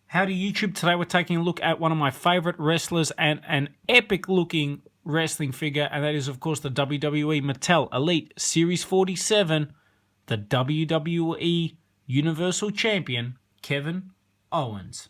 Howdy YouTube, today we're taking a look at one of my favorite wrestlers and an epic looking wrestling figure, and that is of course the WWE Mattel Elite Series 47, the WWE Universal Champion, Kevin Owens.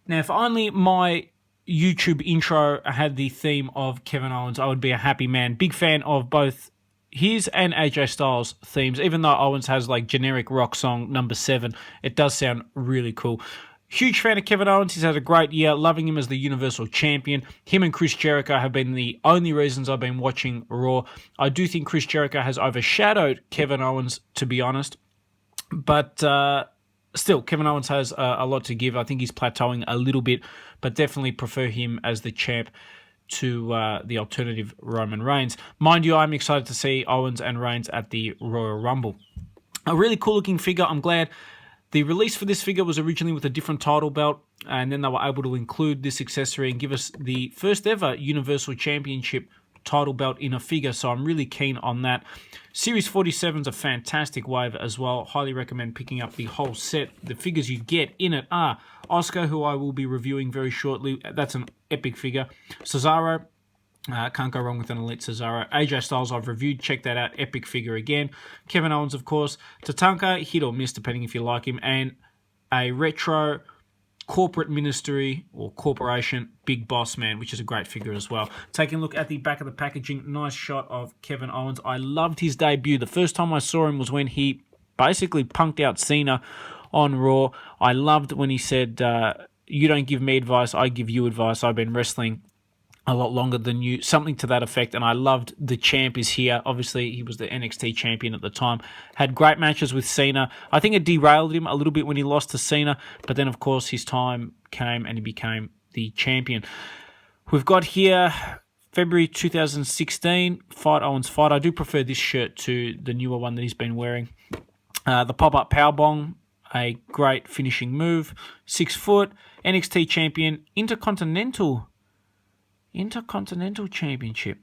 Now if only my YouTube intro had the theme of Kevin Owens, I would be a happy man. Big fan of both his and AJ Styles themes. Even though Owens has like generic rock song number 7, it does sound really cool. Huge fan of Kevin Owens. He's had a great year. Loving him as the Universal Champion. Him and Chris Jericho have been the only reasons I've been watching Raw. I do think Chris Jericho has overshadowed Kevin Owens, to be honest. But still, Kevin Owens has a lot to give. I think he's plateauing a little bit, but definitely prefer him as the champ to the alternative Roman Reigns. Mind you, I'm excited to see Owens and Reigns at the Royal Rumble. A really cool looking figure. I'm glad the release for this figure was originally with a different title belt, and then they were able to include this accessory and give us the first ever Universal Championship title belt in a figure, so I'm really keen on that. Series 47 is a fantastic wave as well. Highly recommend picking up the whole set. The figures you get in it are Oscar, who I will be reviewing very shortly. That's an epic figure. Cesaro, can't go wrong with an Elite Cesaro. AJ Styles I've reviewed, check that out, epic figure again. Kevin Owens, of course. Tatanka, hit or miss depending if you like him. And a retro corporate ministry or corporation Big Boss Man, which is a great figure as well. Taking a look at the back of the packaging, nice shot of Kevin Owens. I loved his debut. The first time I saw him was when he basically punked out Cena on Raw. I loved when he said, you don't give me advice, I give you advice. I've been wrestling a lot longer than you, something to that effect, and I loved the champ is here. Obviously, he was the NXT champion at the time. Had great matches with Cena. I think it derailed him a little bit when he lost to Cena, but then, of course, his time came and he became the champion. We've got here February 2016, Fight Owens Fight. I do prefer this shirt to the newer one that he's been wearing. The pop-up powerbomb, a great finishing move. 6 foot, NXT champion, Intercontinental Championship.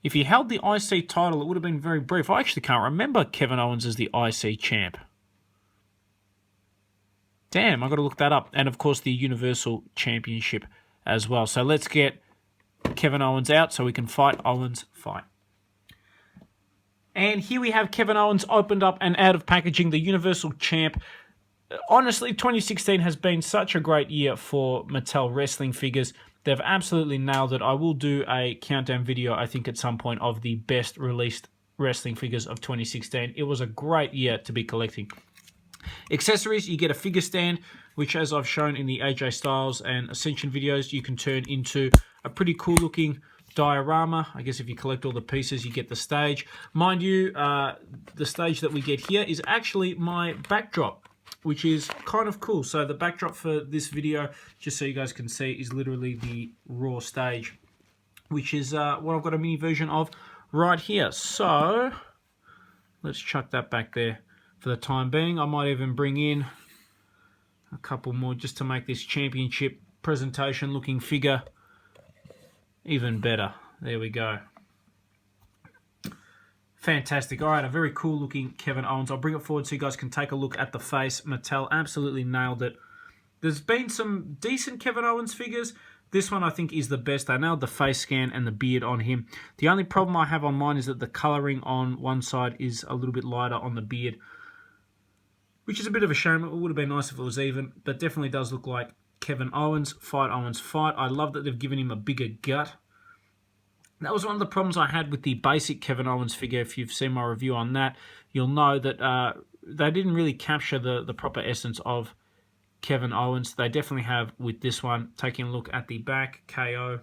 If he held the IC title, it would have been very brief. I actually can't remember Kevin Owens as the IC champ. Damn, I've got to look that up. And, of course, the Universal Championship as well. So let's get Kevin Owens out so we can fight Owens fight. And here we have Kevin Owens opened up and out of packaging, the Universal Champ. Honestly, 2016 has been such a great year for Mattel wrestling figures. They've absolutely nailed it. I will do a countdown video, I think, at some point of the best released wrestling figures of 2016. It was a great year to be collecting. Accessories, you get a figure stand, which, as I've shown in the AJ Styles and Ascension videos, you can turn into a pretty cool looking diorama. I guess if you collect all the pieces, you get the stage. Mind you, the stage that we get here is actually my backdrop, which is kind of cool. So the backdrop for this video, just so you guys can see, is literally the Raw stage, which is what I've got a mini version of right here. So let's chuck that back there for the time being. I might even bring in a couple more just to make this championship presentation looking figure even better. There we go. Fantastic. All right, a very cool looking Kevin Owens. I'll bring it forward so you guys can take a look at the face. Mattel absolutely nailed it. There's been some decent Kevin Owens figures. This one I think is the best. They nailed the face scan and the beard on him. The only problem I have on mine is that the coloring on one side is a little bit lighter on the beard, which is a bit of a shame. It would have been nice if it was even, but definitely does look like Kevin Owens. Fight Owens Fight. I love that they've given him a bigger gut. That was one of the problems I had with the basic Kevin Owens figure. If you've seen my review on that, you'll know that they didn't really capture the proper essence of Kevin Owens. They definitely have with this one. Taking a look at the back, KO.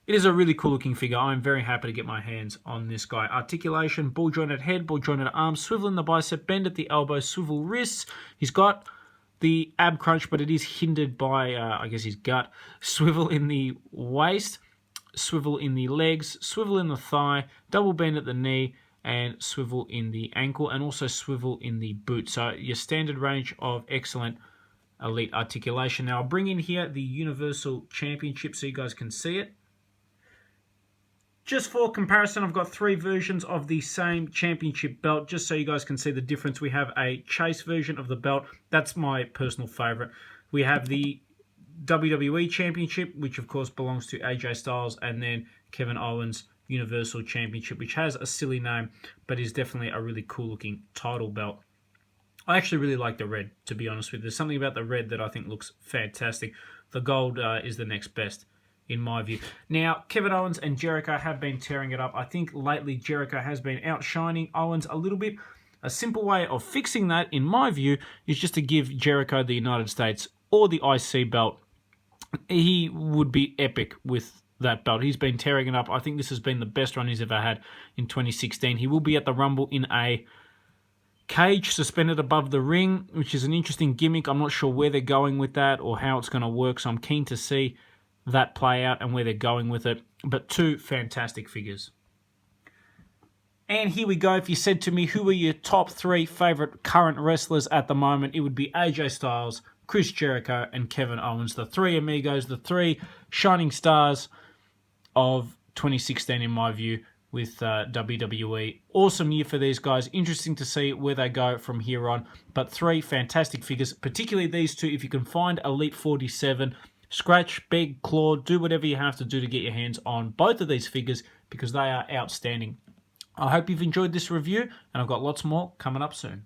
It is a really cool looking figure. I'm very happy to get my hands on this guy. Articulation, ball jointed head, ball jointed arms, swivel in the bicep, bend at the elbow, swivel wrists. He's got the ab crunch, but it is hindered by, I guess, his gut. Swivel in the waist, swivel in the legs, swivel in the thigh, double bend at the knee, and swivel in the ankle, and also swivel in the boot. So your standard range of excellent elite articulation. Now I'll bring in here the Universal Championship so you guys can see it. Just for comparison, I've got 3 versions of the same championship belt, just so you guys can see the difference. We have a chase version of the belt. That's my personal favorite. We have the WWE Championship, which of course belongs to AJ Styles, and then Kevin Owens Universal Championship, which has a silly name, but is definitely a really cool looking title belt. I actually really like the red, to be honest with you. There's something about the red that I think looks fantastic. The gold is the next best, in my view. Now, Kevin Owens and Jericho have been tearing it up. I think lately Jericho has been outshining Owens a little bit. A simple way of fixing that, in my view, is just to give Jericho the United States or the IC belt. He would be epic with that belt. He's been tearing it up. I think this has been the best run he's ever had in 2016. He will be at the Rumble in a cage suspended above the ring, which is an interesting gimmick. I'm not sure where they're going with that or how it's going to work, so I'm keen to see that play out and where they're going with it. But 2 fantastic figures. And here we go. If you said to me, who are your top 3 favorite current wrestlers at the moment, it would be AJ Styles, Chris Jericho, and Kevin Owens. The 3 amigos, the 3 shining stars of 2016 in my view with WWE. Awesome year for these guys. Interesting to see where they go from here on. But 3 fantastic figures, particularly these 2. If you can find Elite 47, scratch, beg, claw, do whatever you have to do to get your hands on both of these figures because they are outstanding. I hope you've enjoyed this review, and I've got lots more coming up soon.